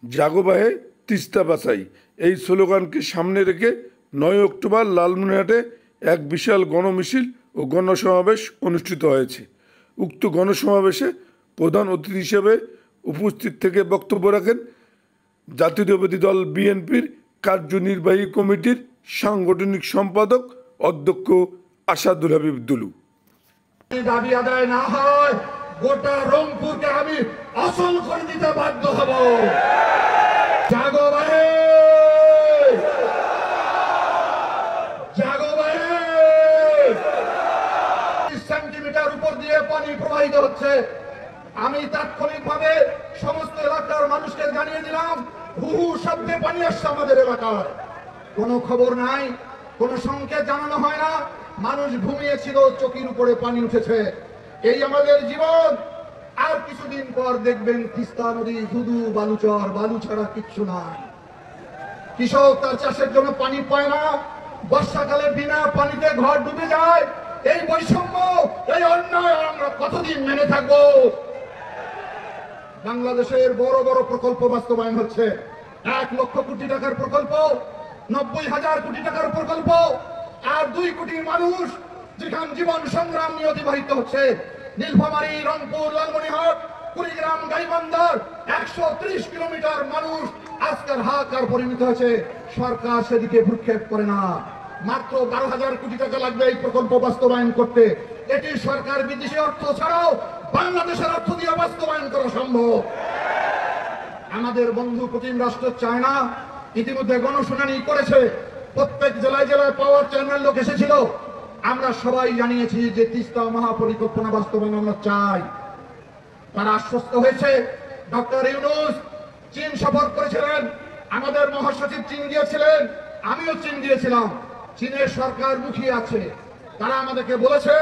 জাগো বাহে তিস্তা বাঁচাই এই স্লোগানকে সামনে রেখে 9 অক্টোবর লালমনিরহাটে এক বিশাল গণমিছিল ও গণসমাবেশ অনুষ্ঠিত হয়েছে। উক্ত গণসমাবেশে প্রধান অতিথি হিসেবে উপস্থিত থেকে বক্তব্য রাখেন জাতীয়তাবাদী দল বিএনপির কার্যনির্বাহী কমিটির সাংগঠনিক সম্পাদক অধ্যক্ষ আসাদুল হাবিব দুলু। দাবি আদায় না হয় গোটা রংপুরকে আমি আসল করে দিতে বাধ্য হব। জাগো বাহে, জাগো বাহে। 30 সেন্টিমিটার উপর দিয়ে পানি প্রবাহিত হচ্ছে। আমি তাৎক্ষণিকভাবে সমস্ত এলাকার মানুষকে জানিয়ে দিলাম, হু হু শব্দে পানি আসছে আমাদের এলাকায়। কোনো খবর নাই, কোনো সংকেত জানানো হয় না। মানুষ ঘুমিয়েছিল, চোখের উপরে পানি উঠেছে। এই আমাদের জীবন। আর কিছুদিন পর দেখবেন তিস্তা নদী শুধু বালুচর, বালু ছাড়া কিচ্ছু নাই। কৃষক তার চাষের জন্য পানি পায় না, বর্ষাকালে বিনা পানিতে ঘর ডুবে যায়। এই বৈষম্য, এই অন্যায় আমরা কতদিন মেনে থাকবো? বাংলাদেশের বড় বড় প্রকল্প বাস্তবায়ন হচ্ছে। 1 লক্ষ কোটি টাকার প্রকল্প, 90,000 কোটি টাকার প্রকল্প, আর 2 কোটি মানুষ যেখানে জীবন সংগ্রাম নিয়ে অতিবাহিত হচ্ছে। নীলফামারী, রংপুর, লালমনিরহাট, কুড়িগ্রাম, গাইবান্ধার 130 কিলোমিটার মানুষ আজকের হাহাকার পরিণত হয়েছে। সরকার সেদিকে ভ্রুক্ষেপ করে না। মাত্র 12,000 কোটি টাকা লাগবে এই প্রকল্প বাস্তবায়ন করতে। এটি সরকার বিদেশি অর্থ ছাড়াও বাংলাদেশের অর্থ দিয়ে বাস্তবায়ন করা সম্ভব। আমাদের বন্ধু প্রতিম রাষ্ট্র চায়না ইতিমধ্যে গণশুনানি করেছে। প্রত্যেক জেলায় জেলায় পাওয়ার চ্যানেল লোক এসেছিল। আমরা সবাই জানিয়েছি যে তিস্তা মহাপরিকল্পনা বাস্তবায়ন আমরা চাই। তারা আশ্বস্ত হয়েছে। ডক্টর ইউনূস চীন সফর করেছিলেন, আমাদের মহাসচিব চীন গিয়েছিলেন, আমিও চীন গিয়েছিলাম। চীনের সরকার মুখিয়ে আছে। তারা আমাদেরকে বলেছে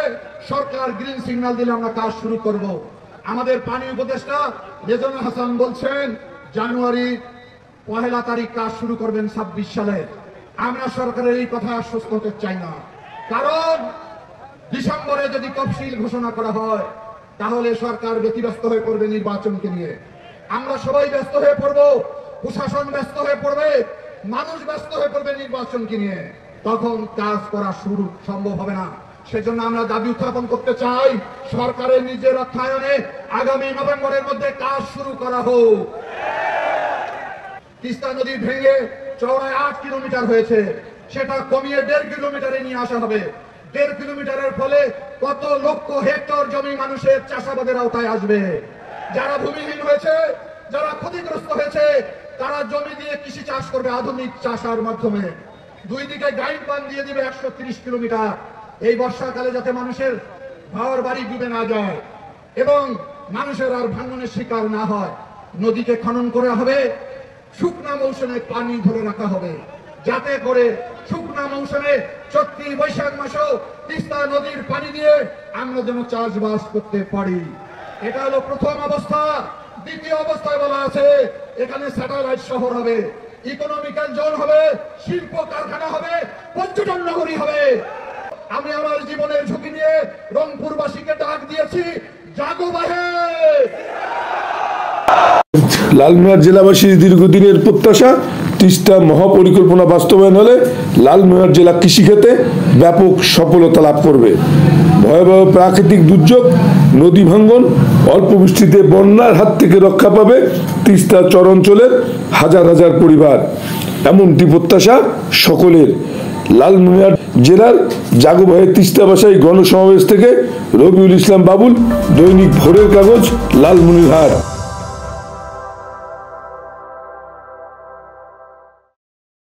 সরকার গ্রিন সিগন্যাল দিলে আমরা কাজ শুরু করব। আমাদের পানি উপদেষ্টা রেজানুল হাসান বলছেন জানুয়ারি 1 তারিখ কাজ শুরু করবেন 26 সালে। আমরা সরকারের এই কথা আশ্বস্ত হতে চাই না। কারণ ডিসেম্বরে যদি তফসিল ঘোষণা করা হয় তাহলে সরকার ব্যতিব্যস্ত হয়ে পড়বে নির্বাচনকে নিয়ে। আমরা সবাই ব্যস্ত হয়ে পড়ব, প্রশাসন ব্যস্ত হয়ে পড়বে, মানুষ ব্যস্ত হয়ে পড়বে নির্বাচনকে নিয়ে। তখন কাজ করা শুরু সম্ভব হবে না। সেজন্য আমরা দাবি উত্থাপন করতে চাই, সরকারের নিজের অর্থায়নে আগামী নভেম্বরের মধ্যে কাজ শুরু করা হোক। তিস্তা নদী ভেঙে চওড়ায় 8 কিলোমিটার হয়েছে, সেটা কমিয়ে 1.5 কিলোমিটারে নিয়ে আসা হবে। 1.5 কিলোমিটারের ফলে কত লক্ষ হেক্টর জমি মানুষের চাষাবাদের আওতায় আসবে। যারা ভূমিহীন হয়েছে, যারা ক্ষতিগ্রস্ত হয়েছে, তারা জমি দিয়ে কৃষি চাষ করবে আধুনিক চাষার মাধ্যমে। 2 দিকে গাইড বান দিয়ে দিবে 130 কিলোমিটার। এই বর্ষাকালে যাতে মানুষের ঘর বাড়ি ডুবে না যায় এবং মানুষের আর ভাঙনের শিকার না হয়, নদীকে খনন করা হবে। শুকনা মৌসুমে পানি ধরে রাখা হবে, যাতে করে শুকনা মৌসুমে চৈত্র বৈশাখ মাসেও তিস্তা নদীর পানি দিয়ে আমরা যেন চাষবাস করতে পারি। এটা হলো প্রথম অবস্থা। দ্বিতীয় অবস্থায় বলা আছে এখানে স্যাটেলাইট শহর হবে, ইকোনমিক্যাল জোন হবে, শিল্প কারখানা হবে, পর্যটন নগরী হবে। আমি আমার জীবনের ঝুঁকি নিয়ে রংপুরবাসীকে ডাক দিয়েছি, জাগো বাহে। লালমনিরহাট জেলাবাসীর দীর্ঘদিনের প্রত্যাশা তিস্তা মহাপরিকল্পনা বাস্তবায়ন হলে লালমনিরহাট জেলা কৃষিখাতে ব্যাপক সফলতা লাভ করবে। ভয়াবহ প্রাকৃতিক দুর্যোগ, নদী ভাঙ্গন, অল্প বৃষ্টিতে বন্যার হাত থেকে রক্ষা পাবে তিস্তা চর অঞ্চলের হাজার হাজার পরিবার, এমনটি প্রত্যাশা সকলের। লালমনিরহাট জেলার জাগো বাহে তিস্তা বাসাই গণসমাবেশ থেকে রবিউল ইসলাম বাবুল, দৈনিক ভোরের কাগজ, লালমনিরহাট।